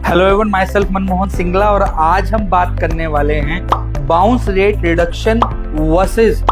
Hello everyone, myself Manmohan Singla और आज हम बात करने वाले हैं bounce rate reduction versus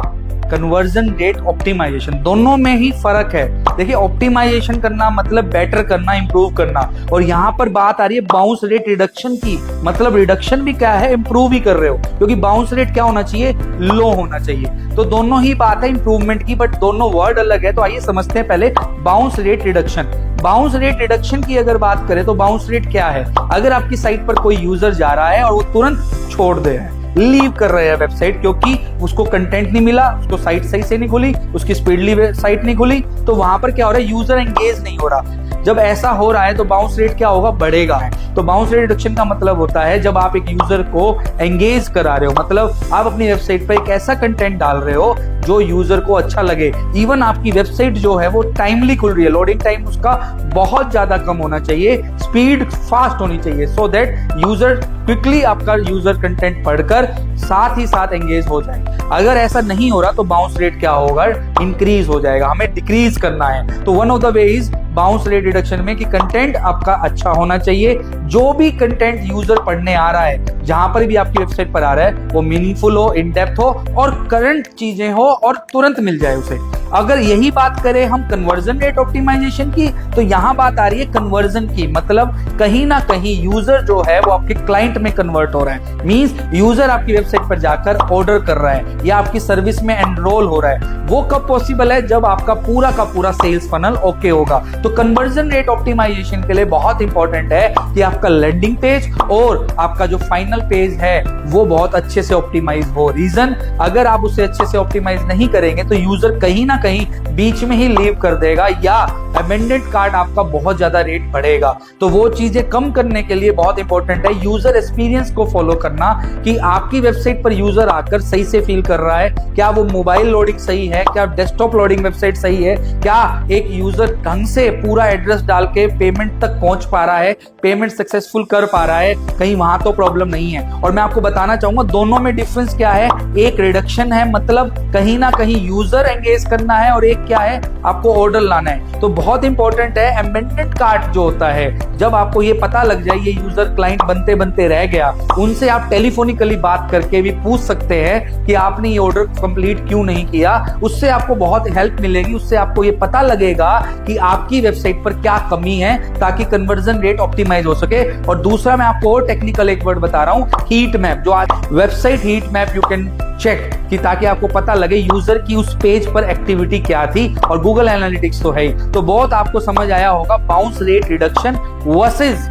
conversion rate optimisation. दोनों में ही फर्क है। देखिए, ऑप्टिमाइजेशन करना मतलब बेटर करना, इंप्रूव करना, और यहाँ पर बात आ रही है बाउंस रेट रिडक्शन की। मतलब रिडक्शन भी क्या है, इंप्रूव भी कर रहे हो, क्योंकि बाउंस रेट क्या होना चाहिए, लो होना चाहिए। तो दोनों ही बात है इंप्रूवमेंट की, बट दोनों वर्ड अलग है। तो आइए समझते हैं पहले bounce rate reduction. Bounce rate reduction की अगर बात करें तो बाउंस रेट क्या है, अगर आपकी साइट पर कोई यूजर जा रहा है और वो तुरंत छोड़ दे रहा है, लीव कर रहे हैं वेबसाइट, क्योंकि उसको कंटेंट नहीं मिला, उसको साइट सही से नहीं खुली, उसकी स्पीडली साइट नहीं खुली, तो वहां पर क्या हो रहा है, यूजर एंगेज नहीं हो रहा। जब ऐसा हो रहा है तो बाउंस रेट क्या होगा, बढ़ेगा। तो बाउंस रेट रिडक्शन का मतलब होता है जब आप एक यूजर को एंगेज करा रहे हो, मतलब आप अपनी वेबसाइट पर एक ऐसा कंटेंट डाल रहे हो जो यूजर को अच्छा लगे। इवन आपकी वेबसाइट जो है वो टाइमली खुल रही है, लोडिंग टाइम उसका बहुत ज्यादा कम होना चाहिए, स्पीड फास्ट होनी चाहिए, सो दैट यूजर क्विकली आपका यूजर कंटेंट पढ़कर साथ ही साथ एंगेज हो जाए। अगर ऐसा नहीं हो रहा तो बाउंस रेट क्या होगा, इंक्रीज हो जाएगा। हमें डिक्रीज करना है, तो one of the way is bounce rate reduction में कि कंटेंट आपका अच्छा होना चाहिए। जो भी कंटेंट यूजर पढ़ने आ रहा है, जहां पर भी आपकी वेबसाइट पर आ रहा है, वो मीनिंगफुल हो, इन डेप्थ हो और करंट चीजें हो और तुरंत मिल जाए उसे। अगर यही बात करें हम कन्वर्जन रेट ऑप्टिमाइजेशन की, तो यहां बात आ रही है कन्वर्जन की, मतलब कहीं ना कहीं यूजर जो है वो आपके क्लाइंट में कन्वर्ट हो रहा है। मींस यूजर आपकी वेबसाइट पर जाकर ऑर्डर कर रहा है या आपकी सर्विस में एनरोल हो रहा है। वो कब पॉसिबल है, जब आपका पूरा का पूरा सेल्स फनल ओके होगा। तो कन्वर्जन रेट ऑप्टिमाइजेशन के लिए बहुत इंपॉर्टेंट है कि आपका लैंडिंग पेज और आपका जो फाइनल पेज है वो बहुत अच्छे से ऑप्टिमाइज हो। रीजन, अगर आप उसे अच्छे से ऑप्टिमाइज नहीं करेंगे तो यूजर कहीं ना कहीं बीच में ही लीव कर देगा या अमेंडेड कार्ड आपका बहुत ज्यादा रेट बढ़ेगा। तो वो चीजें कम करने के लिए बहुत इंपॉर्टेंट है यूजर एक्सपीरियंस को फॉलो करना, कि आपकी वेबसाइट पर यूजर आकर सही से फील कर रहा है, क्या वो मोबाइल लोडिंग सही है, क्या डेस्कटॉप लोडिंग वेबसाइट सही है, क्या एक यूजर ढंग से पूरा एड्रेस डाल के पेमेंट तक पहुंच पा रहा है, पेमेंट सक्सेसफुल कर पा रहा है, कहीं वहां तो प्रॉब्लम नहीं है। और मैं आपको बताना चाहूंगा दोनों में डिफरेंस क्या है। एक रिडक्शन है, मतलब कहीं ना कहीं यूजर एंगेज करना है, और एक क्या है, आपको ऑर्डर लाना है। तो बहुत इंपॉर्टेंट है अमेंडेड कार्ड जो होता है, जब आपको ये पता लग जाए ये यूजर क्लाइंट बनते बनते रह गया, उनसे आप टेलीफोनिकली बात करके भी पूछ सकते हैं कि आपने ये ऑर्डर कंप्लीट क्यों नहीं किया। उससे आपको बहुत हेल्प मिलेगी, उससे आपको ये पता लगेगा कि आपकी वेबसाइट पर क्या कमी है, ताकि कन्वर्जन रेट ऑप्टिमाइज हो सके। और दूसरा मैं आपको और टेक्निकल एक वर्ड बता रहा हूं, हीट मैप। जो आज website heat map you can check, कि ताकि आपको पता लगे यूजर की उस पेज पर एक्टिविटी क्या थी, और गूगल एनालिटिक्स तो है ही। तो बहुत आपको समझ आया होगा bounce rate reduction versus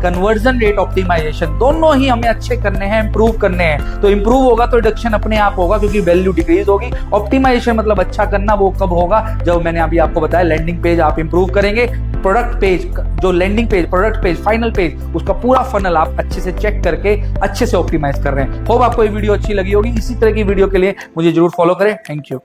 conversion rate optimisation. दोनों ही हमें अच्छे करने हैं, इंप्रूव करने हैं। तो इंप्रूव होगा तो रिडक्शन अपने आप होगा, क्योंकि वैल्यू डिक्रीज होगी। ऑप्टिमाइजेशन मतलब अच्छा करना, वो कब होगा, जब मैंने अभी आपको बताया लैंडिंग पेज आप इंप्रूव करेंगे, प्रोडक्ट पेज, जो landing page, product page, final page, उसका पूरा फनल आप अच्छे से चेक करके अच्छे से ऑप्टिमाइज कर रहे हैं। होप आपको ये वीडियो अच्छी लगी होगी। इसी तरह की वीडियो के लिए मुझे जरूर फॉलो करें। Thank you.